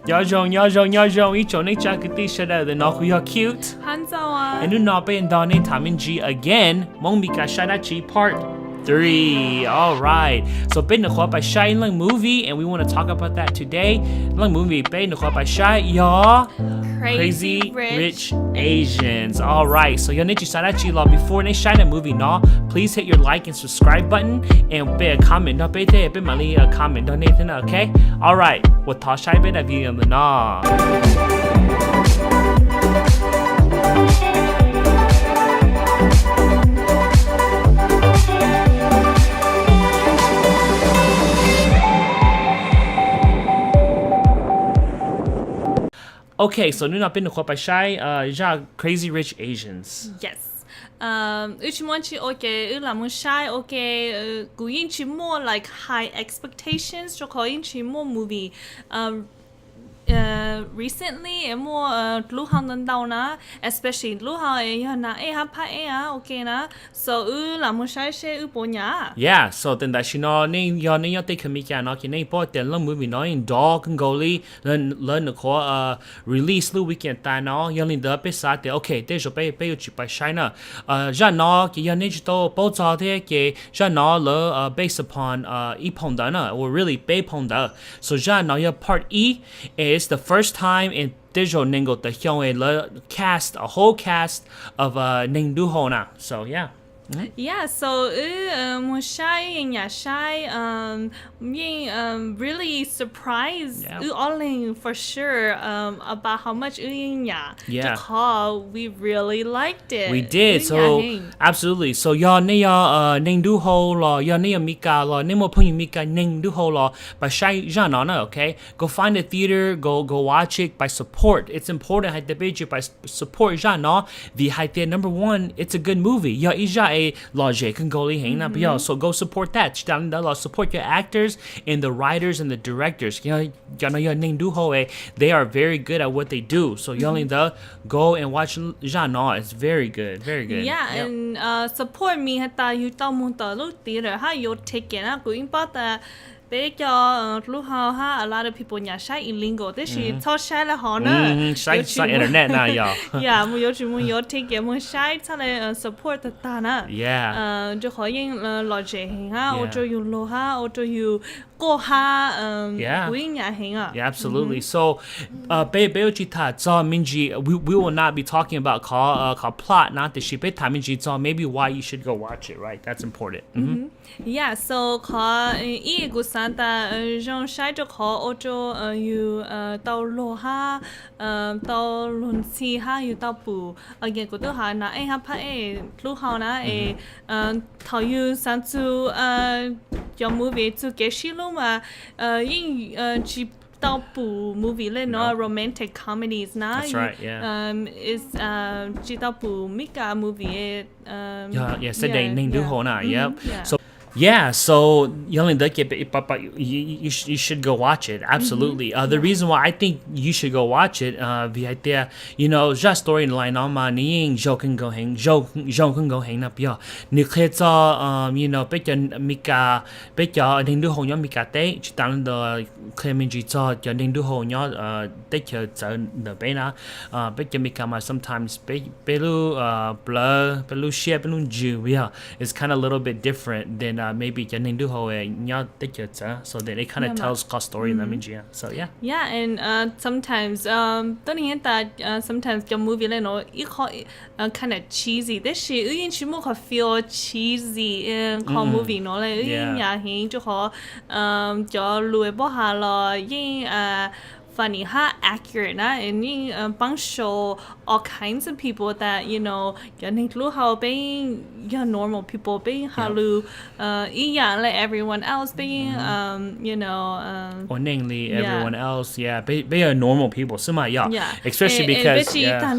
Yo, each on each akitishada the knock we are cute. Hanzawa. And not be in Donny Tamin G again. Mombika Shadachi Part 3. Alright. So Ben by Shai Lang movie, and we want to talk about that today. Lang movie Ben by Shai Ya Crazy Rich Asians. Alright. So your Nichi Sadachi law before they shine a movie now, please hit your like and subscribe button and be a comment. Not be there, be Mali a comment, donate, okay? Alright. What Tashai Ben of you on the na. Okay, so Nuna bin by Shai, Crazy Rich Asians. Yes. Uchimonchi okay, Ulamushai okay, Guinchi more like high expectations, Chokoinchi more movie. Recently more Luhang Downa, especially Luha Yana Eha okay na. So Ulamushai she uponya. Yeah, so then that she know name your take Kamika knock your name port then long movie no in dog and goalie learn the core release the weekend time now you the episode okay there's your pay by China no your digital both out there no based upon ipon dana or really bay ponda so now your part E is the first time in digital ningo the hyong cast a whole cast of Ningdu Hona. So yeah. Mm-hmm. Yeah, so Mushai and Yashai being really surprised all for sure about how much Uya to call. We really liked it. We did. So absolutely. So y'all Ningdu Ho la y'all Mika la Nemo Puni Mika Ningdu Ho la by Shai Janana, okay? Go find the theater, go watch it by support. It's important at the page by support Jana. The number one, it's a good movie. Ya Ija logic and goalie hang up so go support that support your actors and the writers and the directors they are very good at what they do so go and watch Jana. It's very good and support me hata you tamunta lu theater ha your ticket na going about the a lot of people Shai in lingo. This she taught Shai la hona. Shai internet now, y'all. Yeah, your ticket mo Shai tell support the tana. Yeah. Jo hoying logic ha, or you lo ha, or you go ha. Yeah, absolutely. So, Beochita Za Minji, we will not be talking about call plot, not the ship Taminji Za, maybe why you should go watch it, right? That's important. Yeah, so call Santa Jean Shai to call Ocho you tao lo ha tao lun si ha you tao pu again go to ha na ha pa lu ha na tao you san to your movie to get shi lu ma yin chi tao pu movie le no romantic comedies na. That's right, yeah. Is chi tao pu Mika movie said Ning Du Ho na, yep. So yeah, so you should go watch it. Absolutely. The reason why I think you should go watch it, just storyline on my ning joking go hang up ya. Mika Ning Du Ho Mika te chitan the Clemenji Ning Du Ho take the bena Mika sometimes Belu blur Belu share Belu Jew. Yeah, it's kind of a little bit different than maybe Janing Du Ho so that it kind of tells cost story in the so yeah. Yeah, and sometimes sometimes your movie kind of cheesy. This shit you more feel cheesy in movie no like funny, accurate, and show all kinds of people that being normal people being halu, like everyone else being or namely everyone else, they are normal people, especially because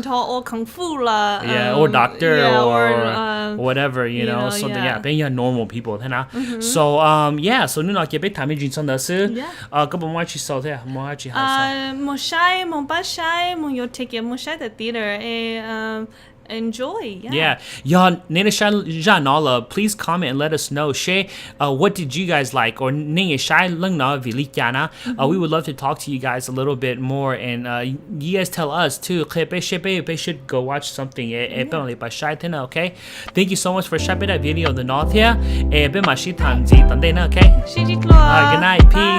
or kung fu la, or doctor or whatever, so they are normal people, so so nu ke be tami jin son da su, ko bo mo chi so the mo chi ha. Moshai, Mombashai, Moyo take Moshai the theater, enjoy. Yeah, y'all, please comment and let us know. Share, what did you guys like? Or we would love to talk to you guys a little bit more, and you guys tell us too. We should go watch something. Okay. Thank you so much for sharing that video. The North here. Okay. Good Good night. Peace.